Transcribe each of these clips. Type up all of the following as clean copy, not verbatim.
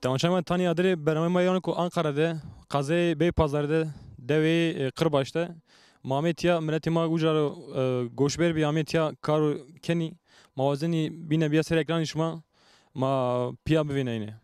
Temaşama tani adre berame yani ko Ankara'da Kazı Beypazarı'da devi Kırbaş'ta Mehmet ya milletima ucar goşber bir Ahmet ya kar keni mavazeni bine bir ser ekran işma ma piya bvineyne.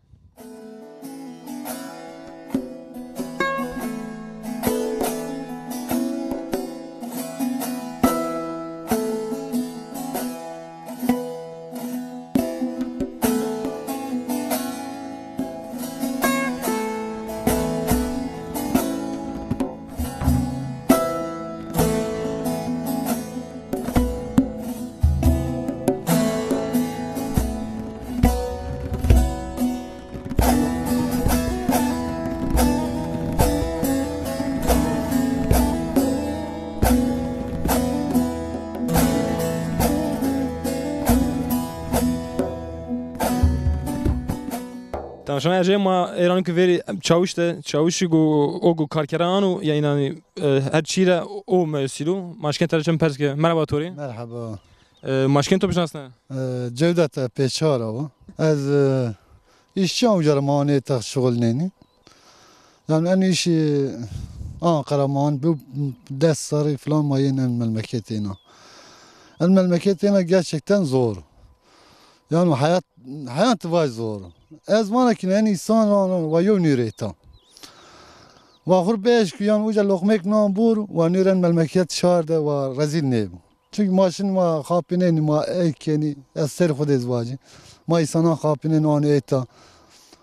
Tamaşa ya ma Iran ki veri çavuşta çavuşu go karkeranu ya inani her çire o mesilu maşken tercem perske merhaba tori. Merhaba. Maşken to bişnasna. Cevdet Peçara. Az işçi ucarmane ta şugulneni. Yani en işi Ankara bu ders sarı falan mayın en memleketine. En memleketine gerçekten zor. Yani hayat var zor. Ez mana ki en insan ve yo nüreta. Ve hur beş ki yani uca lokmek nam bur ve nüren memleket şarda ve rezil ne bu. Çünkü maşın ma kapinen ma ekeni eser khud ezvacı. Ma insana kapinen onu eta.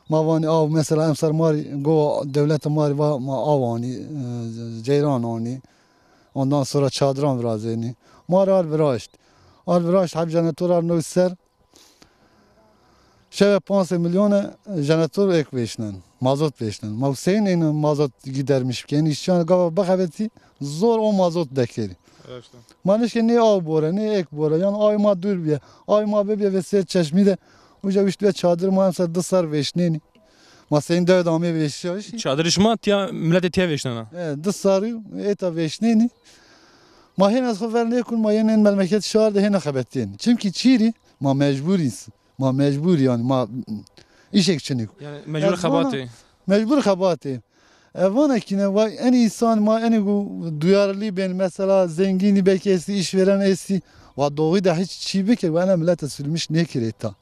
Ma vani av mesela emsar mari go devlet mari va ma avani ceyran ani. Ondan sonra çadran vrazeni. Mar al viraşt hab janatorar no ser. Şöyle 5 milyon jeneratör ek beşnen, mazot beşnen. Ma Hüseyin en mazot gidermiş ki, yani işçiler galiba bakabeti zor o mazot dekleri. Evet. Maniş ki ne av bora, ne ek bora, yani ayma dur bir, ayma bebiye ve set çeşmi de, uca üstüne çadır mağamsa dışarı beşneni. Ma senin de adamı beşiyor. Çadır işma tiya millete tiya veşnana. Dışarı eta beşneni. Ma henüz haber ne kun ma yenen memleket şarda hene habetin. Çünkü çiri ma mecburiz. Ma mecbur yani ma işek çinik. Yani mecbur kabati. Mecbur kabati. Evana kine vay en insan ma en duyarlı ben mesela zengini bekesi işveren esi ve doğu da hiç çi bekir ve ana millete sürmüş ne kireta.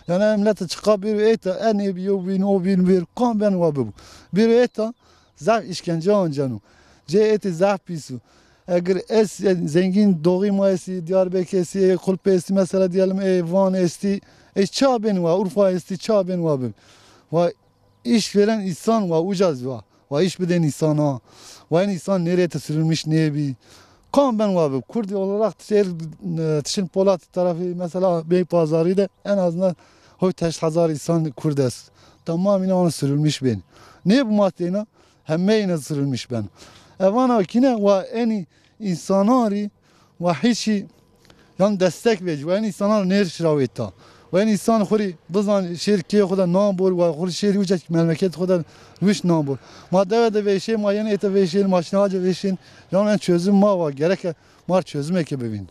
Yani millete çıkabilir eta en bir yobin o bin bir kan ben ve bu. Bir eta zaf işkence ancanı. Ce eti zaf pisu. Eğer zengin doğu ma esi Diyarbakır esi Kulp esi mesela diyelim Van esi çaben var, Urfa esti çaben var. Ve iş veren insan var, ucaz var. Ve iş beden insana. Ve insan nereye sürülmüş ne bir. Kan ben var. Kurdi olarak Tişin Polat tarafı mesela Beypazarı'da en azından hoy teş hazar insan Kurdes. Tamamen ona sürülmüş ben. Ne bu maddeyle? Hemmeyine sürülmüş ben. Evana kine ve en insanları ve hiç yani destek verici. Ve en insanlar ne şiravetta. و این انسان خوری بزن شیر کی خدا نام بر و خوری شیر وجه مملکت خدا وش نام بر ما devede veşe ma yani ete veşe maşinaca veşin yani en çözüm ma var gerek mar çözüm eke bevin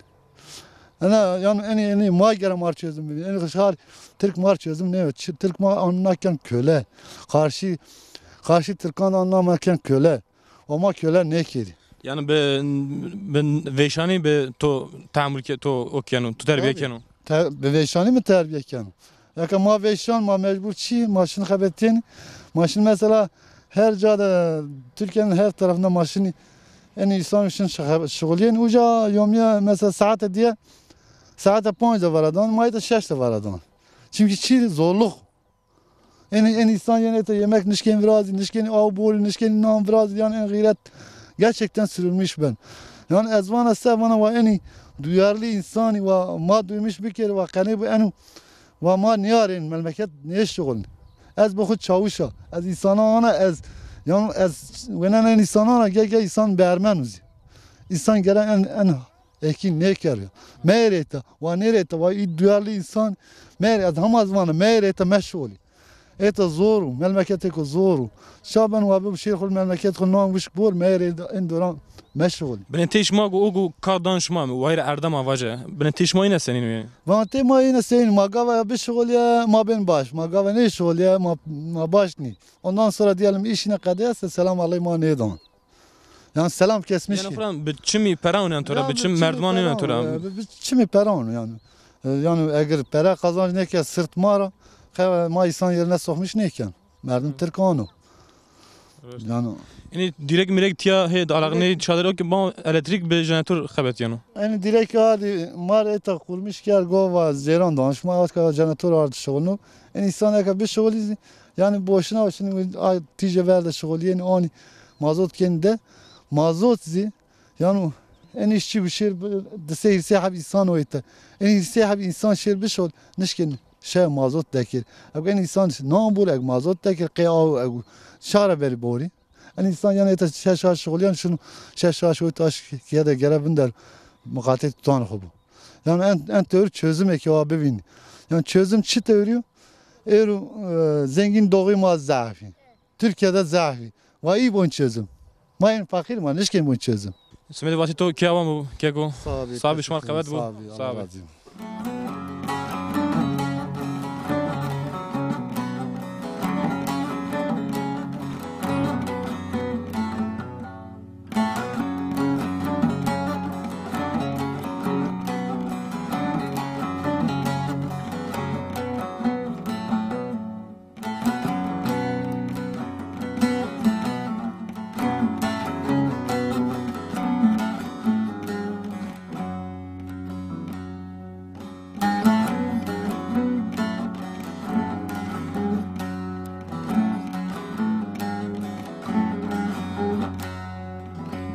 ana yani en ma gerek mar çözüm bevin en kışar Türk mar çözüm ne Türk ma anlakken köle karşı Türkan anlamakken köle ama köle ne ki Yani ben veşani be to tamir ke to okyanu to terbiye kenu. Veşani mi terbiye ken? Ya ma veşan ma mecbur çi maşın habettin. Maşın mesela her cada Türkiye'nin her tarafında maşını en insan için şugulyen uca yomiya mesela saate diye saate 5 var adam, mayda 6 var adam. Çünkü çi zorluk. En insan yani yemek nişken biraz nişken av bol nişken nam biraz yani en gayret gerçekten sürülmüş ben. Yani ezvana sevana ve en duyarlı insan ve ma duymuş bir kere ve kanı enu ve ma niyarın memleket ne şugul. Ez bu çavuşa, ez insana ana ez yani ez venen insana gel insan bermenuz. İnsan gelen en ekin ne kere. Meyreta ve nereta ve duyarlı insan meyret hamaz vana meyreta meşgul. ایتا زورو مملکت کو زورو شابن و ابو شیر خود مملکت خود نام وش بور میر این دوران مشغول بنتیش ما گو کار دانش ما و غیر اردم واجه بنتیش ما اینه سنین وانتی ما این سین ما گاوا بشغول یا ما بین باش ما گاوا نه شغول یا ما باش نی ondan sonra diyelim işine kadar selam alayım ma neydan yani selam kesmiş yani falan biçimi peran yani biçim merdivan yani biçimi peran yani eğer para kazanç ne ki sırt mara ma insan yerine sokmuş neyken merdim Türkanı yani direkt tiya he alakne çadır ki bu elektrik bir jeneratör xebet yani yani direkt hadi mar eta kurmuş ki gova zeran danışma az jeneratör artı şoğunu yani insan ka bir şoğul yani boşuna tice verdi şoğul yani ani mazot kendi mazot yani en işçi bir şey de sahip insan oydu en sahip insan şey bir şoğul nişkin şey mazot dekir ama insan ne bulak mazot dekir qia şara beri bori en insan yani eta şaş şoğul yani şunu şaş o taş ki de gelebin der mukatet tutan hubu yani en teori çözüm eki o bevin yani çözüm çi teoriyor zengin doğu ma zafi Türkiye'de zafi ve iyi bon çözüm mayin fakir ma nişkin bon çözüm Smedi vati to ki avam bu keko sabi şmar kavet bu sabi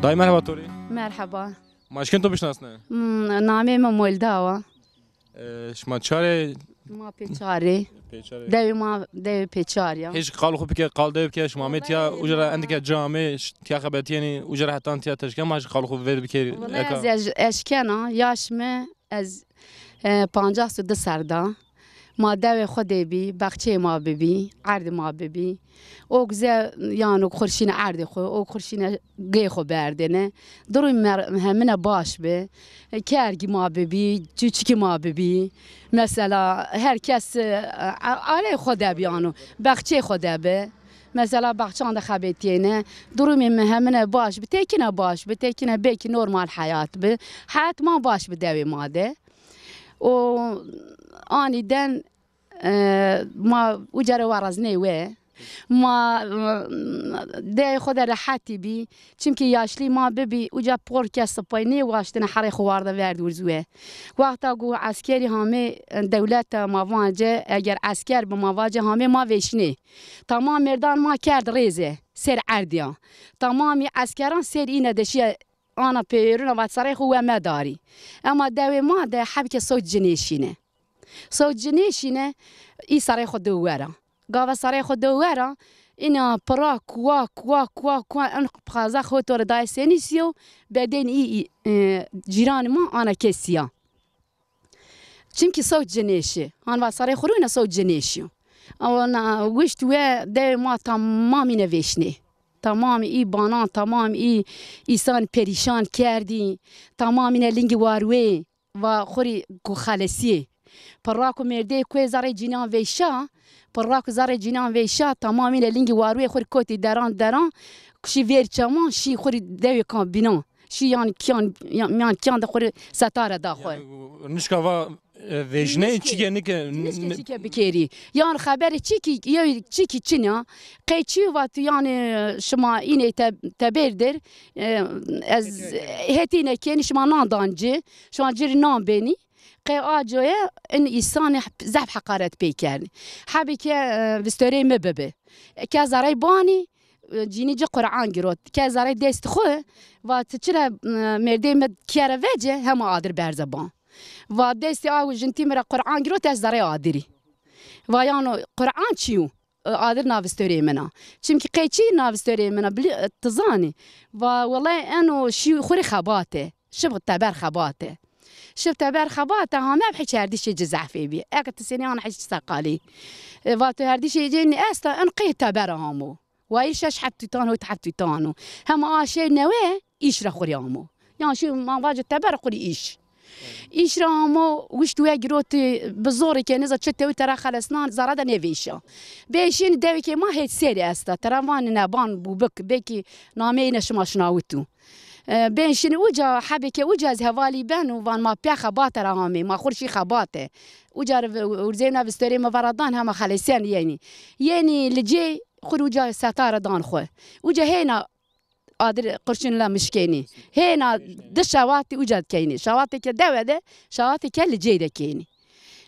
دای مرحبا توری مرحبا ماشکن تو بشناسنه نامه ما مولداوا شما چاره ما پیچاری دوی پیچاریا هیچ قال خوب که قال دیو که شما میتیا اجرا عندك جامع تیا خبرت یعنی اجرا حتی تیا تشکن ماش قال خوب ور بکر از اشکنا یاشمه از 52 سردا ما دوی خود بی بخچه ما ببی عرض ما ببی او گذر یانو خورشین عرض خو او خورشین گی خو بردنه دروی همه باش به کرگی ما ببی چوچکی ما ببی مثلا هر کس علی خود بیانو بخچه خود به مثلا بخشان ده خبیتینه دروی همه باش به تکینه باش به تکینه بیکی نورمال حیات به حیات ما باش به دوی ماده و آنیدن ما وجرا ورزنی و ما ده خود راحتی بی چون که یاشلی ما ببی وجا پورکست پایینی واشتن حری خوارده ورد ورزوه وقتا گو عسکری همه دولت ما واجه اگر عسکر به ما واجه همه ما وشنی تمام مردان ما کرد ریزه سر عردیا تمامی عسکران سر اینه دشی آنا پیرون و سری خواه مداری اما دوی ما ده حبک صوت جنیشینه صوت جنیشینه ای سری خود دوره گاوا سری خود دوره اینا پرا کوا ان بخازا خود ور دای سنیسیو بعدين ای جیران ما آنا کسیا چونکی صوت جنیشه آن و سری خورو اینا صوت جنیشیو اما وشت و ده ما تمامی نوشنه تمام ای بانان تمام ای ایسان پریشان کردی تمامی لنگ واروی و خوری کو خالصیه پراکو مرده کوی زاره جینان ویشا پراکو زاره جینان ویشا تمامی لنگ واروی خوری کوتی دران کشی ویر چمان شی خوری دوی کان بینان شی یان کیان خوری ستاره داخل نشکاوا ویژنه چیه نکه بکری یان خبر چیکی چینا قیچی و تو یان شما اینه تبردر از هتینه که شما ناندانجی شما جری نام بینی قی آجوه این انسان زب حقارت پیکرد حبی که وستوری مببه که زرای بانی جینی جا قرآن گرود که زرای دست خواه و تچرا مرده مد کیاره وجه همه آدر برزبان و دستی آو جنتی مرا قرآن گرو تاز داره آدری و یانو قرآن چیو آدر ناوستوری منا چون که قیچی ناوستوری منا بلی تزانی و والله انو شی خوری خباته شبه تبر خباته شفت بر خباته هم بحكي هرديش جزعفي بي اكت سني انا حكي سقالي واتو هرديش يجيني استا انقي تبرهمو وايش حبتي تانو تحبتي تانو هم اشي نوي ايش رخوريامو يعني شو ما واجد تبر قولي ايش رامو وش تو جروت بزوري كان اذا تشتوي ترى خلصنا زرادة نيفيشا بيشين داوي كي ما هي سيري استا ترى وان نبان بوبك بيكي نامين شماشناوتو بيشين وجا حبك وجا هوالي بان وان ما بيا خباته رامي ما خورشي خباته وجا ورزينا بستوري مفردان هم خلصان يعني لجي خروجا ستاره دان خو وجا هنا قادر قرشن لا مشكيني هنا د شواتي وجد كيني شواتي كدوا ده شواتي كل جيده كيني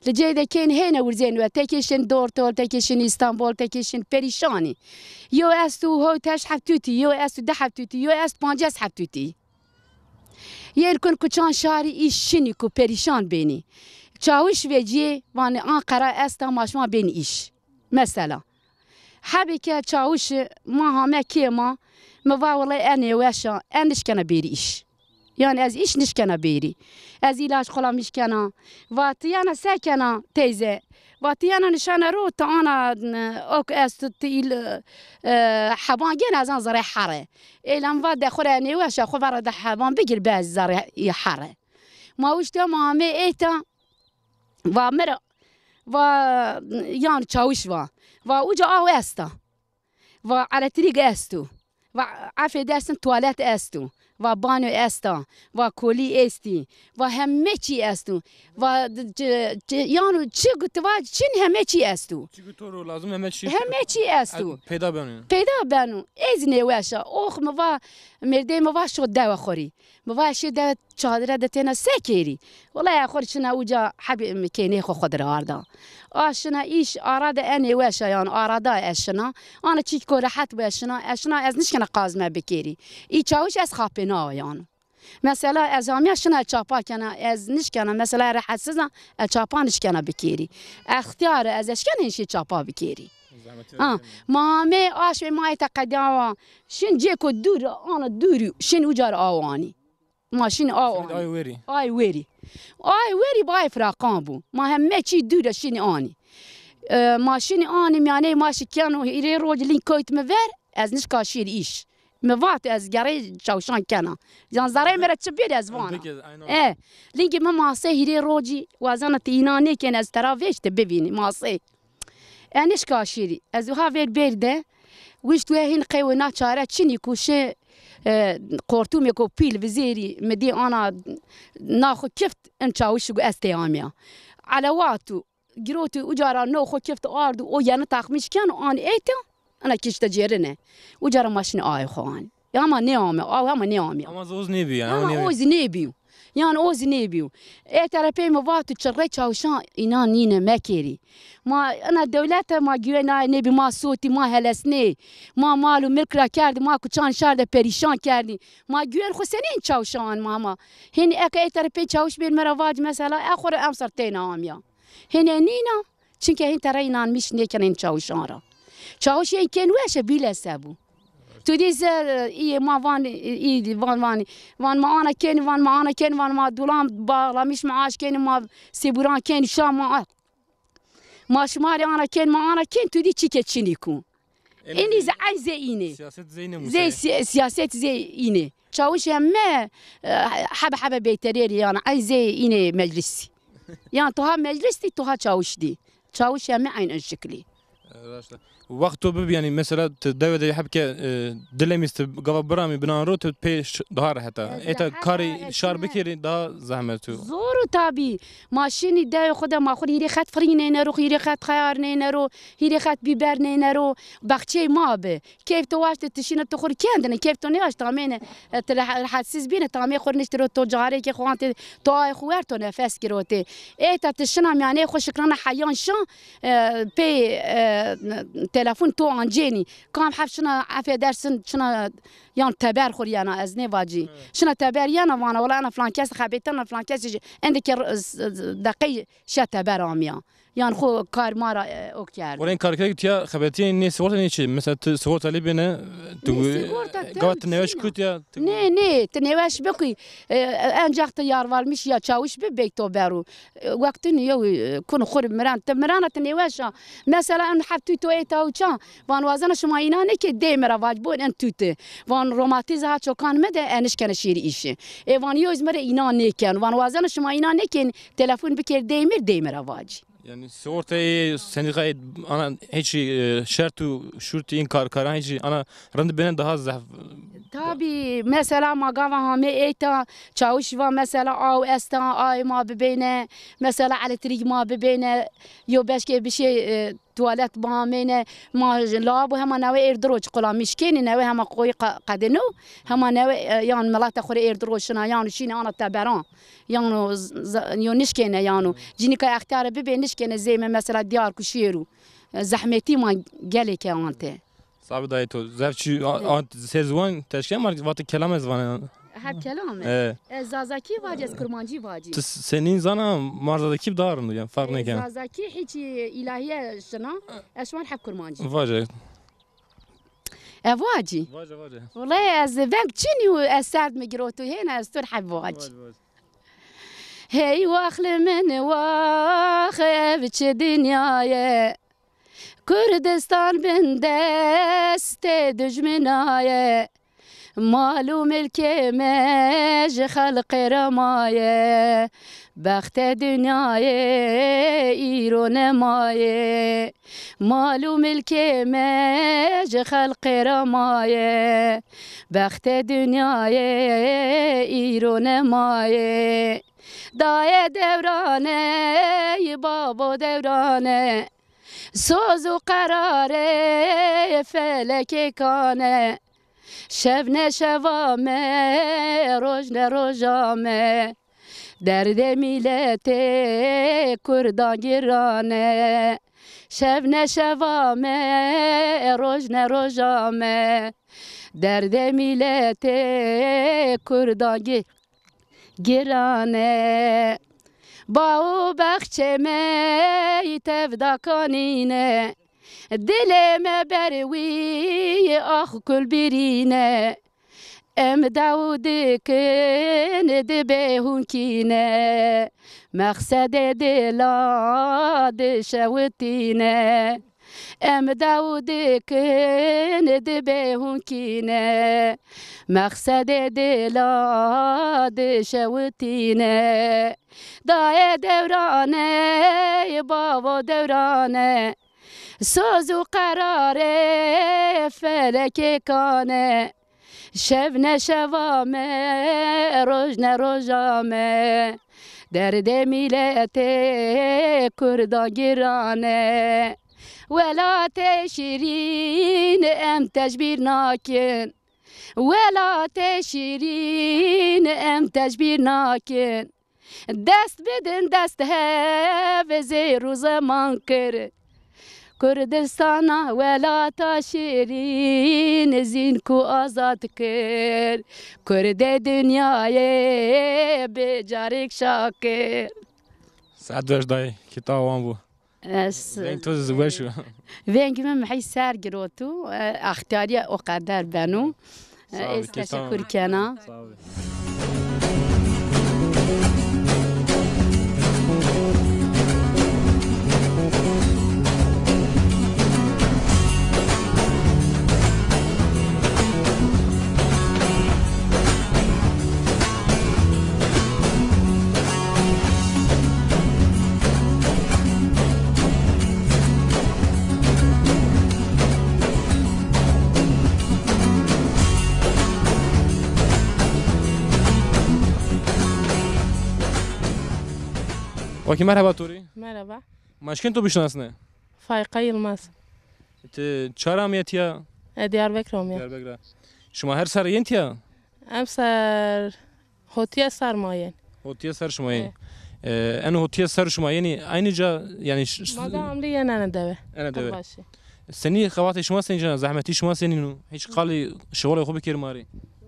لجيده كيني هنا ورزين وتكيشن دورتول تكيشن اسطنبول تكيشن بريشاني يو استو هو تاش حبتوتي يو استو ده حبتوتي يو است بانجاس حبتوتي يركن كوچان شاري ايش شنيكو بريشان بيني تشاوش وجي وان انقره استا ماشما بين ايش مثلا حبيك تشاوش ما هم كيما ما والله أنا واشا أنش كنا بيريش يعني از إيش نش كنا بيري از إلاش خلا مش كنا واتيانا ساكنا تيزة واتيانا نشانة رو تانا أوك استيل حبان جينا زان زرع حرة إلهم واد خلا أنا واشا خبر ده حبان بيجي باز زرع يحرة ما وش ده ما مي إيتا ومر و يعني تشاوش ووجا أوستا وعلى طريق استو و عفه درسن توالت استو و بانو استا و کلی استی و همه چی استو و یانو چی گفت و چین همه چی استو چی گفت رو لازم همه چی استو پیدا بنو از نیوشا اوخ موا مرده موا شو دوا خوری موا شو دوا چادر دتنا سکری والله خورشنا وجا حبي مكيني خو خضر آردا آشنا ایش آراده انی وشا یان آراده اشنا آن چی که راحت باشنا از نشکنه قازمه بکیری ای چاوش از خاپنا یان مثلا از همی اشنا چاپا کنه از نشکنه مثلا راحت سزن چاپا نشکنه بکیری اختیار از اشکنه نشی چاپا بکیری مامي آش ما يتقدم شن جيكو دور أنا دوري شن وجار آواني ماشين آواني آي ويري باي فراقان بو ما همه چی دور شن آني ماشين آني يعني ماشي كانوا يري روج لين كويت مفر از نش كاشير إيش موات از جري شوشان كنا جان زري مرت شبير از وانا لينك ما ماسه يري روجي وازانا تيناني كان از ترافيش تبيني ماسه انش كاشيري از هافير بيرده وش تو هين قيونا چاره چني كوشه قورتوم يكو بيل وزيري مدي انا ناخو كفت انشاوش استياميا على واتو جروتو وجارا ناخو كفت ارض او يعني تاخمش كان ان ايتا انا كيش تجيرنه وجارا ماشين اي خوان يا ما نيامي او ما نيامي اما زوز نيبي يعني اوز نيبيو يعني اوز نيبيو اي ترى بي مواتو تشري تشاوشان انا نينا ماكيري ما انا دولته ما جينا نبي ما صوتي ما هلسني ما مالو ملكرا كارد ما كوچان شارده پریشان کردی ما گویر خو سنین چاوشان ماما هن اك اي ترى بي چاوش بیر مرواج مثلا اخر امسر تینا امیا هن نینا چونکه هن ترى اینان میش نکنین چاوشان را چاوش این کنوش بیل سبو تو دیز ای ما وان ای وان ما انا كين وان ما انا كين وان ما دولام بالا مش معاش كين ما سيبوران كين شام ما شماري انا كين ما انا كين تو دي تشيكت شنيكو اني زي ايني سياسات زينه زي سياسات زي ايني تشاوش هم حبه بيتريري يعني عايز زي ايني مجلسي يعني توها مجلسي توها تشاوش دي تشاوش هم عين الشكلي وقتو بب يعني مثلا تداود يحب كه دلميست قبل برامي بنان رو تبيش ظهر حتى إنت كاري شار بكير دا زحمته زورو تابي ماشيني دا خدا ما خود هيري خد فرينه نرو هيري خد خيار نرو هيري خد بيبر نرو بختي ما به كيف تواش تشين تخور كندنا كيف تنياش تامين حسيس بينا تامين خور نشترو تجاري كي خوانت تو خوارتو نفس كروتي إنت تشنا يعني خوش شكرنا حيان شان بي تلفون تو انجيني كم حب شنا عفيا درسن شنا يان تبر خوري انا از نواجي شنا تبر يانا وانا ولا انا فلان كاس خبيتنا فلان كاس عندك دقي شا تبر اميا yani خو کار مارا او کرد ورين كاركتير تيا خبرتي اني صورت اني شي مثلا صورت علي بينا قالت نواش كوتيا نه تنوش بقي انجاخت یار والمش یا چاوش ببيك تو برو وقت نیو كون خرب مران تمرانه تنوش مثلا ان حبتو تو ایتا و چا وان وازن شما اینا نه که دیمرا واجبون ان توت وان روماتیز ها چوکان مده انش کنه شیر ایشه وان یوز مره اینا نه کن وان وازن شما اینا نه کن تلفن بکر دیمرا واج يعني صورتي سنغاي انا هيك شرط وشرطي انكار كاران هيك انا رند بين ده زحف تابي مثلا ما قاوا هم ايتا چاوش و مثلا او استا اي ما ببينه مثلا على طريق ما ببينه يو بشكي بشي تواليت بامينه ما لاب هم نوي ايردروج قلا مشكين نوي هم قوي قدنو هم نوي يعني ملات اخر ايردروج شنا يعني شين انا تبران يعني يونشكين يعني جيني كا اختار ببينشكين زي مثلا ديار كشيرو زحمتي ما قالك انت صعب دايتو زفشي انت سيزون تشكي مارك وقت كلام زمان هب كلامه زازاكي واجز كرمانجي واجي سنين زانا مارزادaki دارن يعني فرق نه كان زازاكي حكي الهيه شنا اشوان حب كرمانجي واجه واجي واجه والله از بنك تشيني اسعد مجروتو هنا استر حب واجي هي واخل من واخف دنياي كردستان بن دست دجمناي مالو ملك مج خلق رماي بخت دنیای ایران مایه مالو ملک مج خلق رمایه بخت دنیای ایران مایه دای دورانه بابا دورانه سوز و قراره فلک کانه شب نشوامه روز نروزامه درد میلت کردان گرانه شب نشوامه روز نروزامه درد میلت کردان گرانه با او بخچه می تفداکانینه دلم بروی آخ کل برینه ام داود کن دبهون کینه مقصد دلاد شوتینه ام داود کن دبهون کینه مقصد دلاد شوتینه دای دورانه بابا دورانه سوز و قراره فلک کانه شب نشوامه روز نروزامه درد میلت کردان گرانه ولات شیرین ام تجبیر ناکن ولات شیرین ام تجبیر ناکن دست بدن دست هف زیر زمان کرد کردستانا ولات شیرین زین کو آزاد کرد کرد دنیای بجارک شاکر سعد وش دای کتاب وان بو وين توز وشو وين كمان محي سار جروتو اختاري اقدر بنو استشكر كنا وکی مرحبا توری مرحبا ماشکن تو بشناسنه فایقه یلماز چرا میتیا دیاربکر میام دیاربکر شما هر سر ینتیا ام سر هوتیه سرمایه هوتیه سر شما ین انو هوتیه سر شما یعنی aynı جا یعنی مادام لي انا دوه انا دوه سنی خواتي شما سنی جنا زحمتي شما سنینو هیچ قالی شغل خوب کیر ماری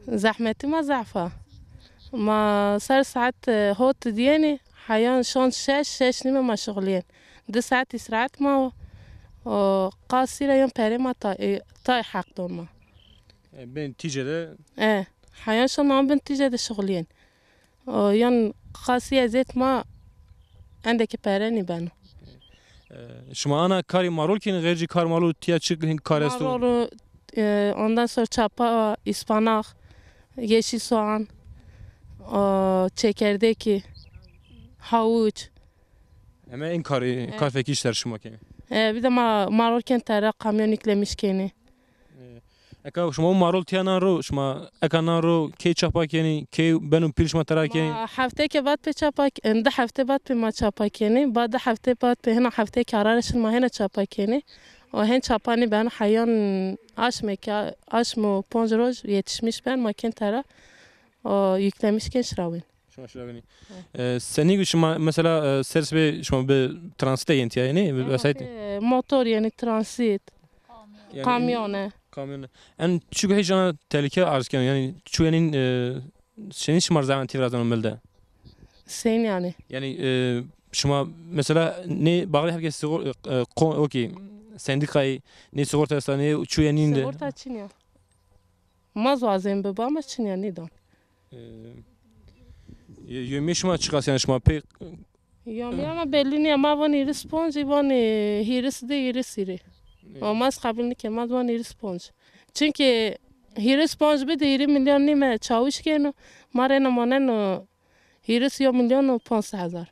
زحمتي ما ضعفه ما سر ساعت هوت دياني حيان شان شش نيمه مشغولين 2 ساعت استراحت ما و قاصی را یون پره ما تا حق دون ما Ben ticede حیان شما نام بین تیجه ده شغلین یون قاصی ازیت ما انده که پره نی بانو şuma ana kari marul ki gayri kar malu tiya çık kar estu. Marulu, ondan sonra çapa, ıspanak, yeşil soğan, çekirdeki, havuç. Ama en kar feki işler şuma ki. Bir de marulken tere kamyon yüklemiş kendini. Eka şuma marul tiya naro şuma eka naro ke çapa keni ke benim pilşma tara keni. هفته که بعد به چاپا ده هفته بعد به ما چاپا کنی بعد هفته بعد به هنا هفته قرارشون ما هنا چاپا کنی و هن چاپانی ben حیان aş mı 5 روز yetişmiş ben makin tara o yüklemişken şravin. Şuma şravini. Seni şuma mesela sers ve şuma bir transite yenti yani vesayet. Motor yani transit, kamyone. Kamyon. En çünkü heyecana tehlike arz keni yani çuyenin senin şımar zaman tivrazdan olmalı. Sen yani. Yani şuma mesela ne bağlı herkes sigor okey sendikayı ne sigorta ne çuyenin de. Sigorta için ya. Maz vazem be ama için ya neden? Yömi şuma çıkas yani şuma pek. Yömi ama belli ni ama van irresponsive van hiris de irisiri. Olmaz kabilni ki maz van irresponsive. Çünkü irresponsive de 20 milyon nime çalışken mare namanen hiris 1 milyon 500,000.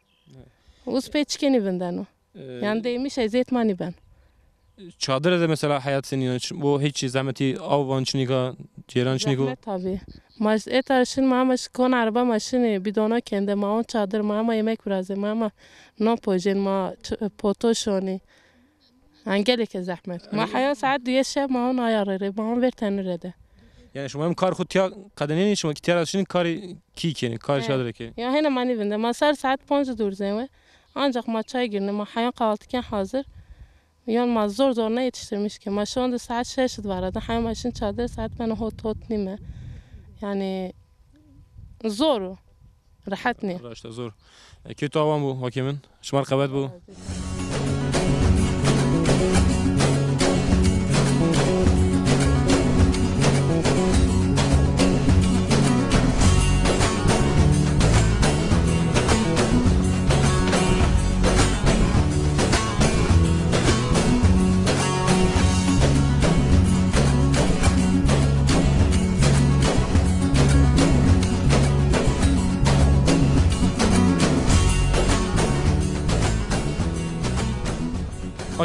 Uz peçkeni benden o. Yani demiş eziyetmani ben. Çadır da mesela hayat senin bu hiç zahmeti avvan çiniga ceyran çinigo. Zahmet tabii. Mas etarşın mamaş kon araba maşını bidona kendi maon çadır mama yemek biraz mama no pojen ma potoşoni. Angele ke zahmet. Ma hayat saat diye şey maon ayarı maon ver tenirede. Yani şu an kar khutiya kadının şu ki şimdi kari ki keni kar çadır ki. Ya hene mani bende masar saat 5 durzem ancak maçaya girdim ma hayat kahvaltıken hazır. Yani ma zor ne yetiştirmiş ki ma şu anda saat 6 var arada hayat maşın çadır saat bana hot nime. Yani zor. Rahat ne? İşte zor. Kötü avam bu hakimin. Şumar kabat bu.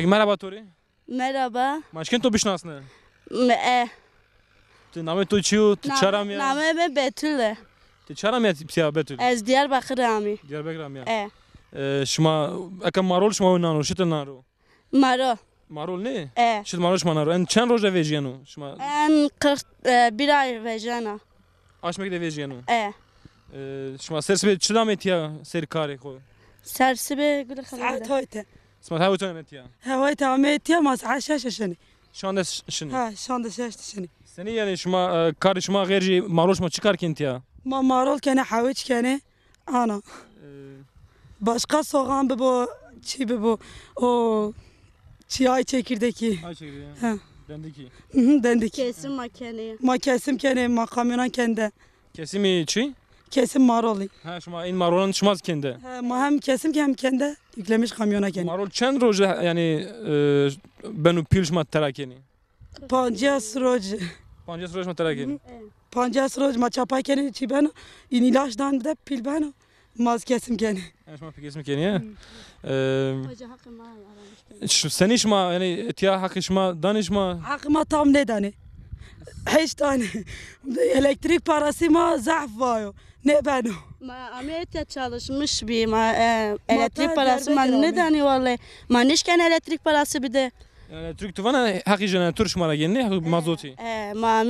Merhaba Tori. Merhaba. Maşken to bişnasne. Tu name to çiu, tu çaram ya. Name ben Betül'e. Tu çaram ya psiya Betül. Ez Diyarbakır ami. Diyarbakır'am ya. Şuma aka marol şuma nano, şita naro. Maro. Marol ne? Şit marol şuma naro. En çen roja vejiyanu. Şuma. En 41 ay vejana. Aşmak de vejiyanu. Şuma serse çidam etiya serkare ko. Sersibe gül ساعات هويته Sma ha utan etiya. هويته عميتي ما ساعات شاشة شني Şu anda şini. ها شلون شاشة شني Seni yani şuma kar şuma gayri marol şuma çıkar kentiya. ما مارول كان حاوج كان أنا başka soğan bu çi bu o çay çekirdeki Ay çekti Ha. ya. Dendeki. dendik Kesim makineye. ma kesim kene ma kamyonan kendi Kesimi çi? kesim maroli Ha şuma in marolun çıkmaz kendi. ma hem kesim ki hem kendi yüklemiş kamyona kendi Marol çen roja yani benu pilşma terakeni. pancas roj Pancas roja terakeni. pancas roj ma çapay kene çi ben inilaştan da pil ben maz kesim kene Yani şuma kesimi keni ya. Hoca hakkı var Seni şuma yani etiya hakkı şuma danışma. aklıma tam ne dani hiç tane elektrik parası ma zaaf var ne ben Ma Amerika çalışmış bir elektrik Motor parası darbe ma kiralı. ne dani vallahi. Ma nişken elektrik parası bir de. Yani Türk tuvana hakkı jene Türk şumara gelni hakkı mazoti. Ma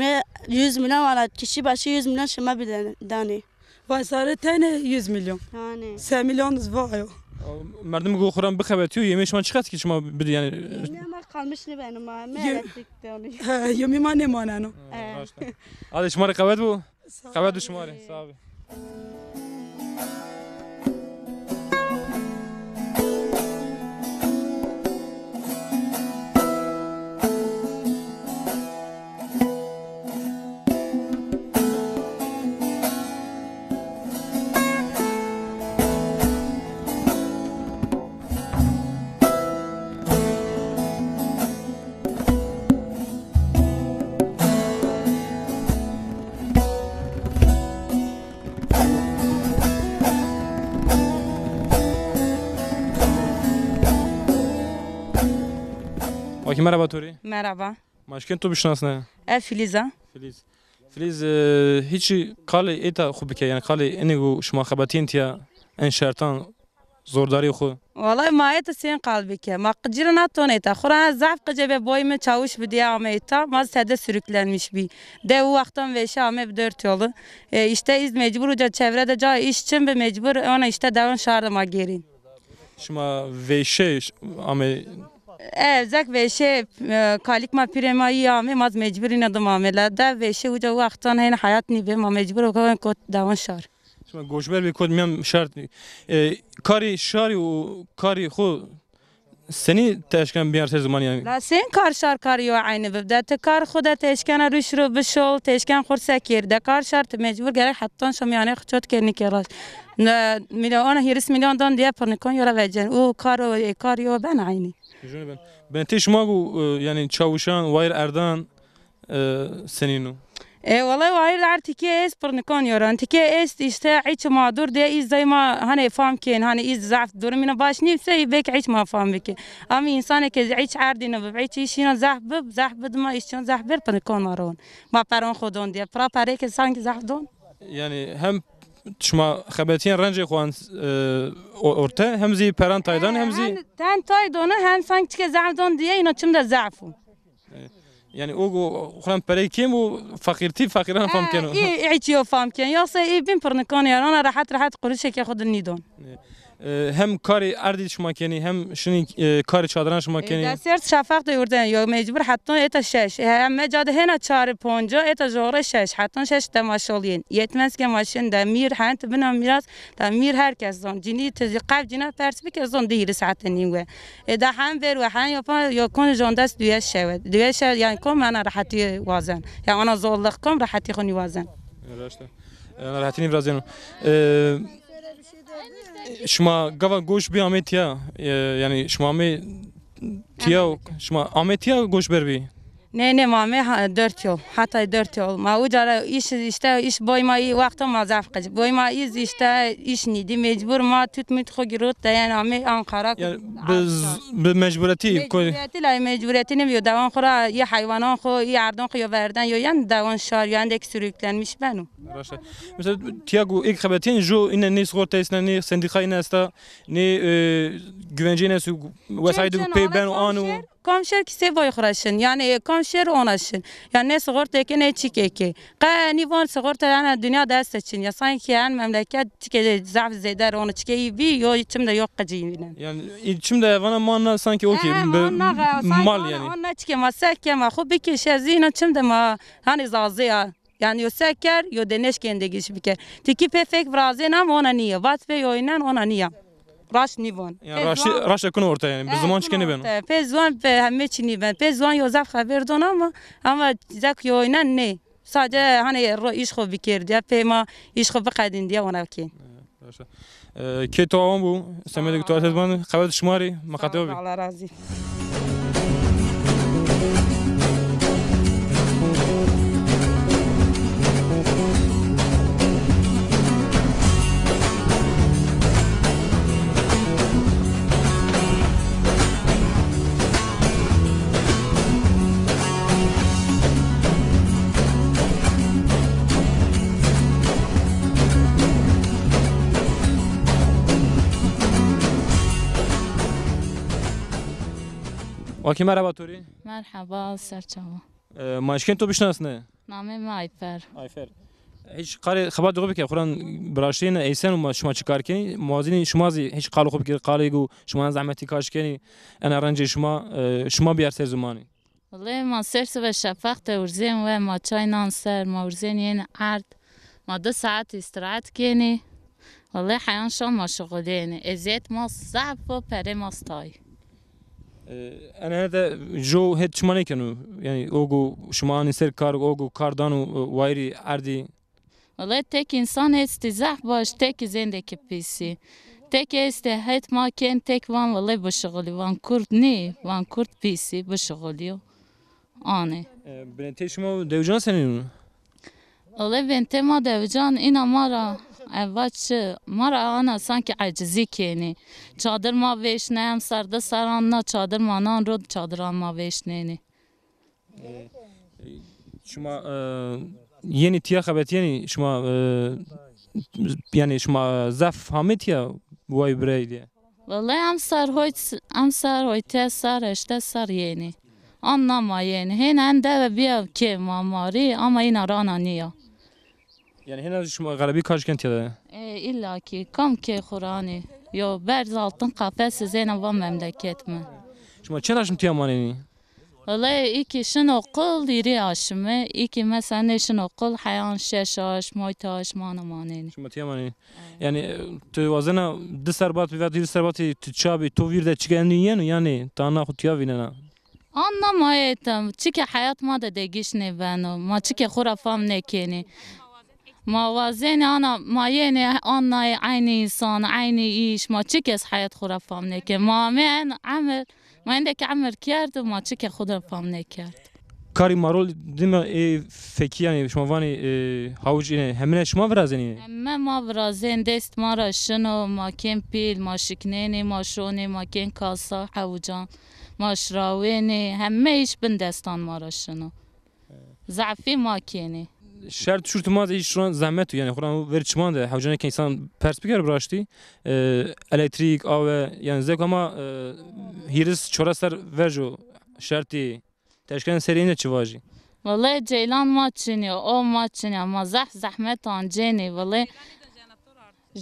100 milyon var kişi başı 100 milyon şema bir dani. Van sarı tane 100 milyon. Yani. 3 milyon var. Merdim go kuran bıkabetiyor yemiş şuma çıkat ki şuma bir yani. Ne ama kalmış ne benim ma Ye- elektrik dani. Yumi ma ne manano. Hadi şumara kabat bu. Kabat şumara. Sağ ol. Vaki merhaba Tori. Merhaba. Maşken tu bişnasne. Filiza. Filiz hiç kale eta خوب که یعنی kale انگو شما خباتین تیا ان شرطان زورداری خو. والله ما sen kalbi ki. Ma qcirna toneta. Khura zaf qcebe boyumu çavuş bir diye ameta. Ma sede sürüklenmiş bir. De o vaktan ve şame 4 yolu. İşte iz mecburca çevrede ca iş için bir mecbur ona işte devam şardıma gerin. شما ویشه ame Zak ve kalik ma piremayı ame maz mecburin adım amela. Da ve uca vaktan hen hayat ni be ma mecbur o kot devam şar. شما گوشبر بی کد میم شرط کاری شاری و کاری خو سنی تشکن بیار سر زمانی yani. La sen kar şar karıyor aynı bibde. Te kar xuda teşkena rüşru bişol teşken xursa kirde kar şart mecbur gerek hattan şamyane xçot kerni keraş. Milyon hiris milyondan diye pırnikon yora vecen. O kar yo ben aynı. Ben tiş magu yani çavuşan Vayr Erdan seninu. Vallahi vaylar tiki es pırnikon yoran. Tiki es işte hiç mağdur diye iz dayma hani famken hani iz zaf durumuna baş nifse bek hiç ma famki. Ama insan ki hiç ardine ve hiç işine zaf ma işin zaf bir pırnikon maron. Ma paron xodon diye pra pare ki sanki zaf don. Yani hem şuma xabatiyen rence xuan orta hem zi peran taydan hem zi ten taydonu hem sanki ki zaf don diye inaçımda zafu. Yani o xuan pere kim o fakirti fakiran famkenu. hiç yo famken yoksa bin pırnikon yaran ona rahat kuruşe ki xodun nidon. Hem kari erdi şuma keni hem şuni kari çadran şuma keni. Desert şafak da yurdan yo mecbur hatta eta 6 hem mecad hena 4-5 eta jore 6 hatta 6 temaşolyen yetmez ki maşın da mir hant bina miras da mir herkes zon cini tezi qab cina persbi ki zon değil saatin ve da hem ver ve han yapan yo kon jondas düye şevet yani kom ana rahati wazan yani ana zorluk kom rahati khoni wazan. Ana rahatini vrazeno. شما گاوا گوش بی آمیتیا یعنی شما می تیا شما آمیتیا گوش بر بی Ne mame 4 yıl hatta 4 yıl ma ucara iş boymayı vakti mazaf kız boymayı işte iş nidi mecbur ma tutmut xogirot da yani ame Ankara yani biz mecburiyeti mecburiyetini bir devam xora ya hayvanan xo ya ardan xo verden yo yani devam şar yani de sürüklenmiş benu. Mesela Tiago ilk habetin jo ine ne sigorta isne ne sendika ine sta ne güvence ine su vesaydı pe ben anu komşer ki sevoy xraşın yani komşer onaşın yani ne sigorta ki ne çikeki qani von sigorta yani dünya dest için ya sanki yani memleket tike zaf zeder onu çikeyi bir yo içimde yok qacıyın yani içimde bana manna sanki okey mal yani ona çike masak ma xubi ki şezina içimde ma hani zazıya yani yo seker yo deneş kendi geçbike tiki pefek vrazen ama ona niye vat ve oynan ona niye Raş nivon. Yani raş konu orta yani. Bir zaman çıkanı ben. Pezvan ve hemme çini ben. Pezvan yozaf haber don ama zak yoynan ne? Sadece hani iş xo bikir diye pema iş xo baqadin diye ona ki. Ki to bu semedik to atman xabat şmari maqatabi. Allah razı. Vaki merhaba Tori. Merhaba Serçava. Maşken to bişnasne. Namım Ayfer. Ayfer. Hiç kare xabat doğru ki Kur'an براشتين ایسن و شما چیکار کنی موازین شما هیچ قالو خوب که قالی گو شما زحمتی کاش کنی انا رنج شما بیار سر زمانی والله ما سرس و شفق تورزین و ما چای نان سر ما ورزین یه عرض ما 2 ساعت استراحت کنی والله حیان شما ما شغلینی ازیت ما ضعف و پره ما استای انا هذا جو هيد شما نکنو یعنی اوگو شما نسر کار اوگو کاردانو وایری عردی والله tek insan istizah baş tek zendeki pisi. Tek istehet ma ken tek van vallahi bu şغلی van kurt ne van kurt pisi bu şغلی ane. Bente şuma devcan senin. Vallahi bente ma devcan ina mara Evet, mara ana sanki acizi keni. Çadır ma veşne hem sarda saranla çadır manan rod çadıran ma veşneni. Şuma yeni tiya xabet yeni şuma yani şuma zaf hamet ya bu ay birey diye. Vallahi am sarhoyt te sar işte sar yeni. Anlama yeni. Hen de bir ke mamari ama yine rana niye. Yani henüz şuma galibi kaçkent ya da. İlla ki kam ke Kur'an'ı. Yo berz altın kafesi zeyne van memleket mi? Şuma çen aşım tiya maneni. Vallahi iki şun okul diri aşımı, iki mesela şun okul hayan şeşaş, moytaş, manamani. Şuma tiya maneni. Yani tu vazena di serbat ve dir serbati tu çabi tu virde çıkendin yani tana xutiya vinena. Anlamayetim. Çünkü hayat ma da değişne beno. Ma çünkü khurafam nekeni. Ma vazeni ana ma yeni ana aynı insan, aynı iş. Ma çünkü hayat khurafam nekeni. Ma men amel ما عندك عمر كارد وما تشكي خضر فام نكارد Kari marol değil mi feki yani şuma vani havuç yine hemine şuma vrazeni. اما ما برازين دست مرة شنو ما كان بيل ما شكنيني ما شوني ما كان كاسة حوجان ما شراويني هم ايش بندستان مرة شنو زعفي ما كيني Şert şurtuma da iş şu an zahmet yani Kur'an ver çıkman da havcana ki insan perspektif bıraştı. Elektrik av yani zevk ama hiris çoraslar verjo şerti teşkilen serine çıvacı. والله جيلان ما تشيني او ما تشيني اما زحمت عن جيني والله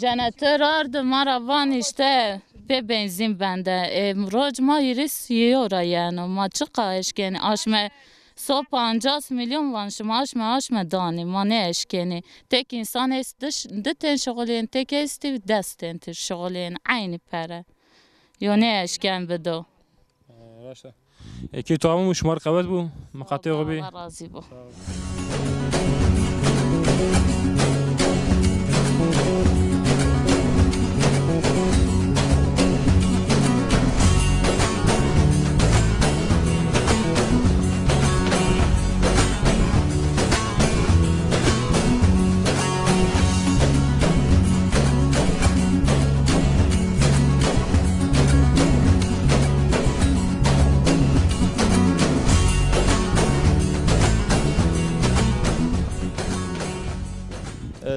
جنراتور ardı maravan işte ve benzin bende roc ma iris yiyor yani ma çıka eşkeni aşme 150 milyon vanşı aşme dani ma ne eşkeni tek insan es dışten şogolin tek esti desten şogolin aynı para yo ne eşken bedo ki tamam şumar kavet bu makati gibi razı bu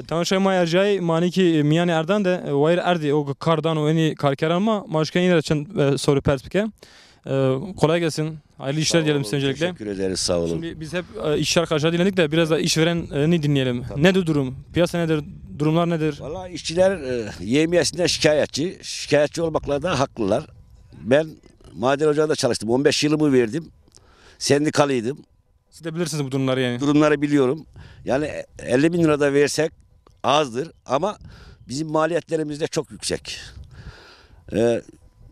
Tanışay ma ercay mani ki miyani erdan de vayr erdi o kardan o eni karkeran ma maşken yine için soru perspike. Kolay gelsin. Hayırlı işler diyelim size öncelikle. Teşekkür ederiz sağ olun. Şimdi biz hep iş arkadaşlar dinledik de biraz da işvereni dinleyelim. Tabii. Nedir durum? Piyasa nedir? Durumlar nedir? Valla işçiler yevmiyesinden şikayetçi. Şikayetçi olmaklarında haklılar. Ben maden ocağında çalıştım. 15 yılımı verdim. Sendikalıydım. Siz de bilirsiniz bu durumları yani. Durumları biliyorum. Yani 50 bin lira da versek azdır ama bizim maliyetlerimiz de çok yüksek.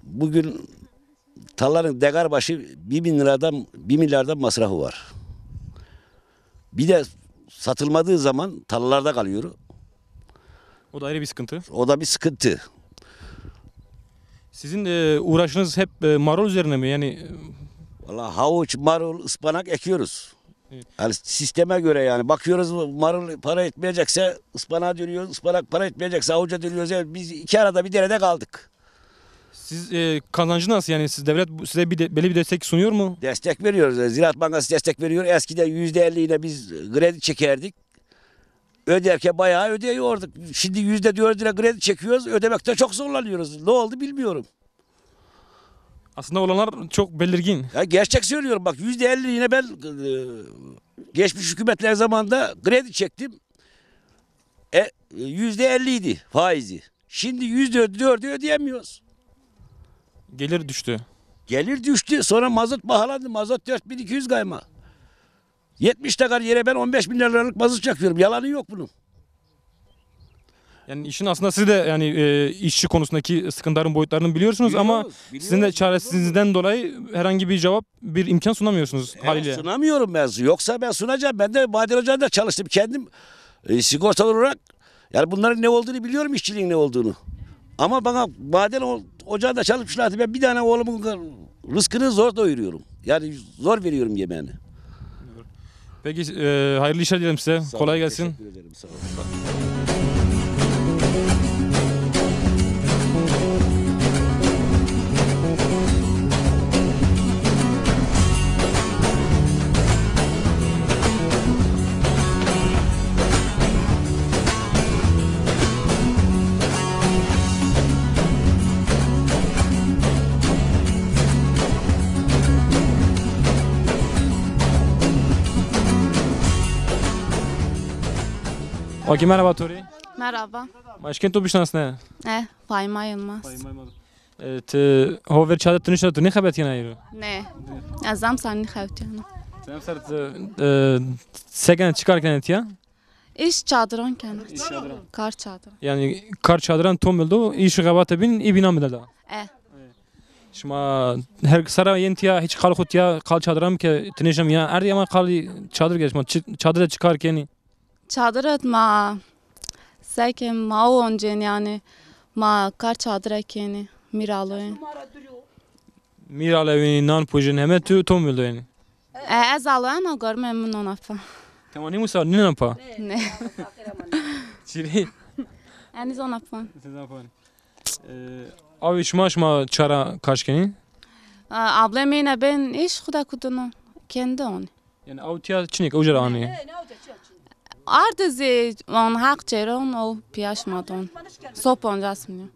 Bugün tarlanın dekar başı 1 milyardan masrafı var. Bir de satılmadığı zaman tarlalarda kalıyor. O da ayrı bir sıkıntı. O da bir sıkıntı. Sizin uğraşınız hep marul üzerine mi? Yani Vallahi havuç, marul, ıspanak ekiyoruz. Evet. Yani sisteme göre yani bakıyoruz marul para etmeyecekse ıspanağa dönüyoruz, ıspanak para etmeyecekse havuca dönüyoruz. Yani biz iki arada bir derede kaldık. siz kazancı nasıl yani? Siz devlet size belli bir destek sunuyor mu? Destek veriyoruz. Ziraat Bankası destek veriyor. Eskiden %50 ile biz kredi çekerdik. Öderken bayağı ödeyorduk. Şimdi %4 ile kredi çekiyoruz. Ödemekte çok zorlanıyoruz. Ne oldu bilmiyorum. Aslında olanlar çok belirgin. Ya gerçek söylüyorum bak %50 yine ben geçmiş hükümetler zamanında kredi çektim. %50 idi faizi. Şimdi %4'ü ödeyemiyoruz. Gelir düştü. Gelir düştü. Sonra mazot pahalandı. Mazot 4200 gayma. 70 takar yere ben 15 bin liralık mazot çakıyorum. Yalanı yok bunun. Yani işin aslında siz de yani işçi konusundaki sıkıntıların boyutlarını biliyorsunuz ama sizin de çaresizliğinizden dolayı herhangi bir cevap, bir imkan sunamıyorsunuz haliyle. Sunamıyorum ben. Yoksa ben sunacağım. Ben de maden ocağında çalıştım. Kendim sigortalı olarak yani bunların ne olduğunu biliyorum, işçiliğin ne olduğunu. Ama bana maden ocağında çalışmışlardı. Ben bir tane oğlumun rızkını zor doyuruyorum. Yani zor veriyorum yemeğini. Peki hayırlı işler dilerim size. Kolay gelsin. Teşekkür ederim. Sağ olun. Okey merhaba Tori. Merhaba. Başkent to bişnas ne? Payma Yılmaz. Te hover çadır tınışla tu ne xebet yana yürü? Ne? Azam sani xevtiyana. Sen ser seken çıkarken ya? İş çadıran kenar. Kar çadıran. Yani kar çadıran tom bildu, iş gabata bin ibina mıda. Şuma her sara yentiya hiç kal khutya kal çadıram ki tınışım ya er ama kal çadır geçme çadıra çıkarken. Çadır etma. Sekem ma o oncen yani. Ma kar çadıra keni. Miraloyen. Miralevini nan pujin hemen tu tom bildu yani. Ez aloyan o görmem min onafa. Tamam ni musa ni napa. Ne? Çiri. Eniz onafa. Abi şma çara kaşkeni. Ablam yine ben iş kuda kudunu. Kendi onu. Yani avtiya çinik ucar ani. Ardızi on hak çeron o piyaşmadon. Sopon jasmini.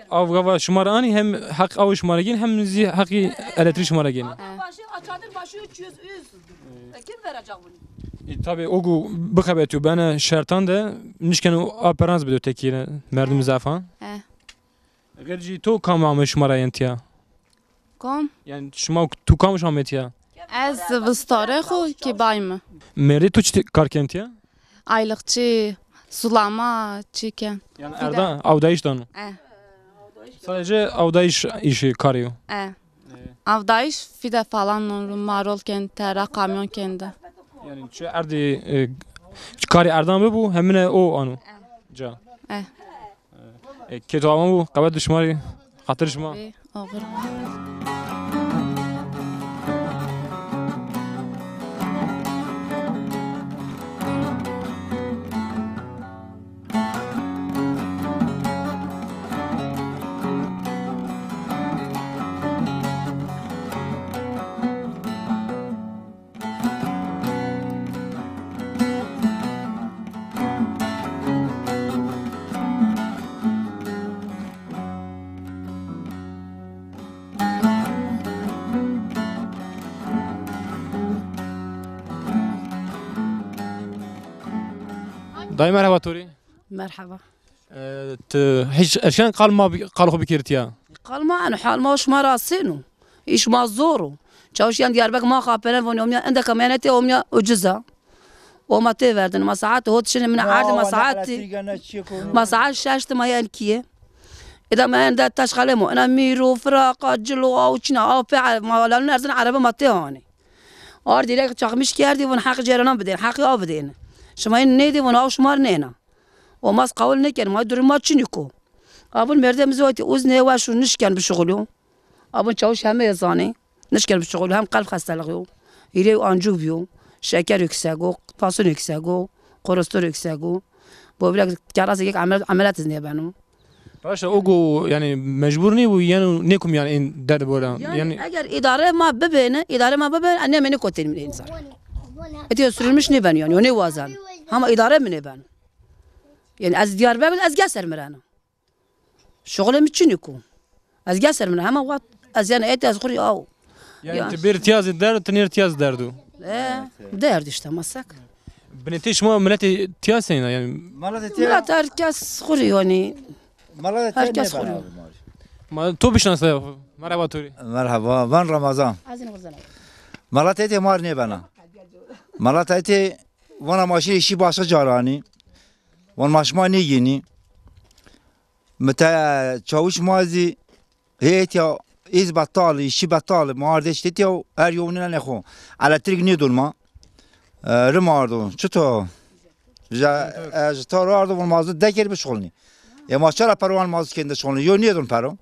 Av gava şmara ani hem hak av şmara gin hem zi haki elektrik şmara gin. Çadır başı 300 kim verecek bunu? Tabi ogu bıkabetiyor bana şertan da nişken operans bidiyor tekine merdim zafan. Gerçi to kamam şmara yentiya. Kom? Yani şma tu kam şametiya. Ez vistare xo ki bayma. Merdi tu çi karkentiya? Aylıkçı, sulama, çiken. Yani erda avdayıştan. Sadece avdayış işi karıyor. Avdayış fide falan olur, marolken, tera, kamyon kendi. Yani çi erdi kari erdan bu hemine o anu. Ja. Keto ama bu kabet düşmari hatır şma. Ağır. Dayı merhaba Tori. Merhaba. Hiç erken kalma bikirtiya. Kalma أنا حال ما وش ما راسينه إيش ما زورو çavuş yan Diyarbakır ma kapenen von yomya ende kamerete omya ucuza o mate verdin masaat hot şimdi min ardı masaat şaştı ma yelkiye إذا ما عندها تشغله أنا ميرو فراق أجلو أو شنا أو فعل ما لأن أرزن عربة ماتي هوني أردي لك تشغمش كيردي ون حق جيران بدين حقي أو بدين شما نيدي ون أو شمار نينا وماس قول نكن ما يدري ما تشنيكو أبون مردم زوجتي أوزني واشو نشكن بشغلو أبون تشوش هم يزاني نشكن بشغلو هم قلب خستلغيو يريو أنجو بيو شكر يكساقو فاصل يكساقو قرصتور يكساقو بقولك جراسي يك عملات زني بانو Başta ogu yani mecbur ne bu yani ne kum yani der böyle yani eğer idare ma bebene anne beni kotelim insan. Etiyor sürülmüş ne ben yani ne vazan. Ama idare mi ne ben? Yani az Diyarbakır az geser mirana. Şoğlum için yuko. Az geser mirana ama wat az yani et az kuri av. Yani bir tiyaz der tenir tiyaz derdu. Derdi işte masak. Bnetiş ma milleti tiyaz sen yani. Millet herkes kuri yani. Herkes kuri. Ma to bişnasa merhaba Tori. Merhaba ben Ramazan. Malat eti mar ne bana. Malat eti vana maşi işi başa carani. Van maşma ne yeni. Meta çavuş mazi heyet ya iz battal işi battal mardeş dedi ya her yoluna ne xo. Elektrik ne durma. Rımardo. Çuto. Ja tarardo van mazı deker bir şolni. Ya maçara pervan mazı kendi şolni. Yo ne dur pero.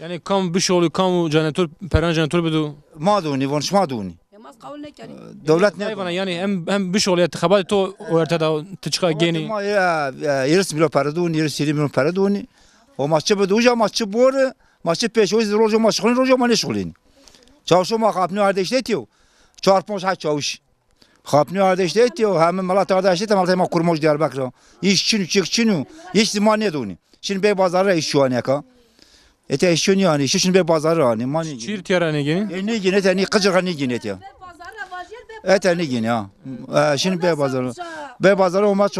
Yani kam bir şey oluyor kam jeneratör peran jeneratör bidu. Ma duni van şma duni. Devlet ne bana yani hem bir şey oluyor tıkabat to ortada tıçka geni. Yirus milo paraduni yirus 20 milo paraduni. O maçı bidu uca maçı bor maçı peş o yüzden rojo maçı rojo mane şolin. Çavuşu ma kapni kardeşle tiyo. 4-5 ay çavuş. Kapni kardeşle tiyo hem malat kardeşle tam ma kurmuş Diyarbakır. İş çinu iş zaman ne duni. Şimdi bey pazarda iş şu an yaka. Ete iş şu yani iş şimdi bey pazarda yani mani. Çir tiyara ne geni? Ne geni tani kıcığa ne geni tiyo. Ete ne geni ha. Şimdi bey pazarda. Bey pazarı olmaz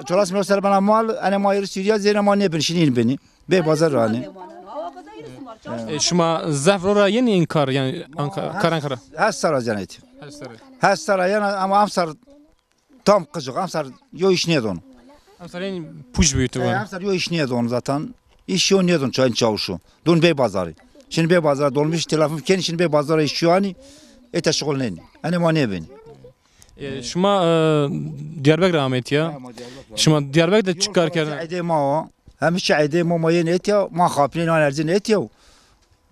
çoras milo ser bana mal ene mayır Suriye zeyne ma ne benşinin beni. Bey pazar hani. شما زفر را یعنی این کار یعنی کار Ankara. Her sara cennet. Her sene. Her sara yani ama amsar tam kıcık amsar yo iş niye don. Amsar yani puş büyütü var. Amsar yo iş niye don zaten. İş yo niye don çayın çavuşu. Don bey pazarı. Şimdi bey pazarı dolmuş telefon kendi şimdi bey pazarı iş şu ani. Ete şugullen. Ene ma ne beni. شما Diyarbakır Ahmet ya. شما Diyarbakır'da çıkarken ما همیشه عده ما مایه نیتیا ما خاپنی نه ارزی نیتیا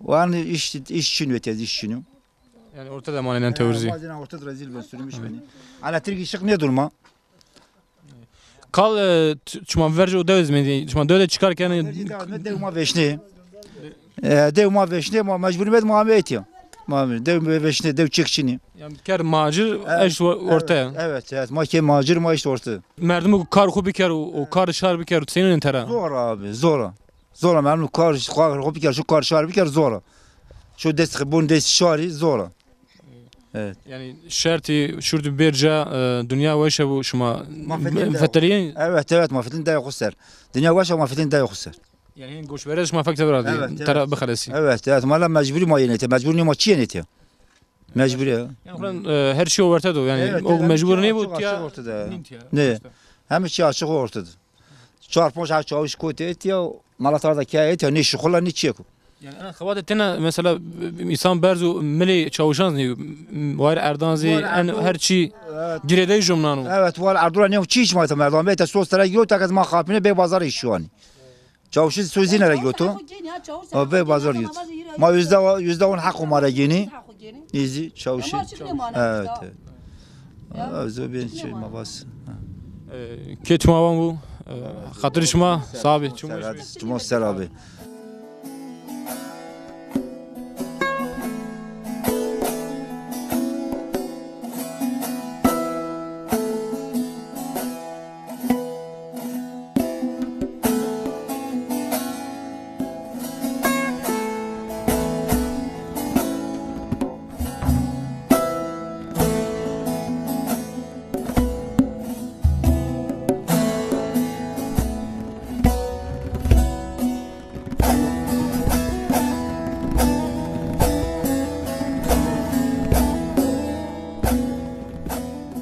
و آن iş için ötez iş için. Yani ortada manen teorisi. Bazen ortada rezil ben sürmüş beni. Ala Türk işik ne durma? Kal şuma verce o devizmedi. Şuma dövde çıkarken devma veşne. Devma veşne ma mecburi med Muhammed ya. Muhammed dev veşne dev çıkçını. Yani kar macir eş ortaya. Evet ma ke macir ma işte ortaya. Merdum kar khu bikar o kar şar bikar senin tera. Zor abi zor. Zor merdum kar khu bikar şu kar şar bikar zor. Şu dest bun dest şari zor. Evet. Yani şartı şurada birca dünya ve bu şuma feteriyen. Evet mafetin de yokser. Dünya ve mafetin de yokser. Yani goş veririz şuma fakta beraber. Tera bakhalesi. Evet mala mecburi mayenete mecburi ne maçı yenete. Mecburi ya. Yani her şey ortada yani o mecbur ne bu ya. Ne? Hem şey açık ortada. Çarpmış ha çavuş kote etiyor. Malatarda ki etiyor ne şukulla ne çeku. Yani ana xabat tena mesela insan berzu meli çavuşan ne var Erdanzi en her şey girede jumnanu. Evet var Erdura ne çiş ma tamam ben de sos tara giro takaz ma khapine be bazar iş şu an. Çavuşu sözü nereye götü? O be bazar yut. Ma %10 hakkı mara geni. İzi çavuşu. Evet. Azı ben şey ma bas. Ketma bu. Hatırışma sabi. Çumo serabi.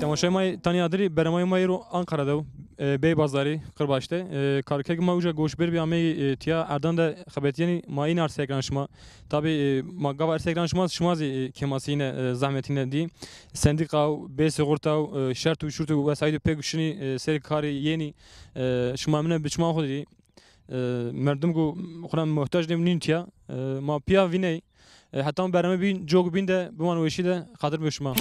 Temaşay tanıyadırı beremay mayro Ankara'da bey pazarı Kırbaş'ta karkek mauja goşber bir amey tiya Erdan da xabetiyeni mayin arsa ekranşma tabi magava arsa ekranşma şmazi kemasine zahmetine di sendika be sigorta şartı şurtu vesaydı pekuşini seri kari yeni şmamine biçma xodi merdum go xran muhtaç demnin tiya ma piya viney hatta bereme bin jog bin de bu man weşi de xatir beşma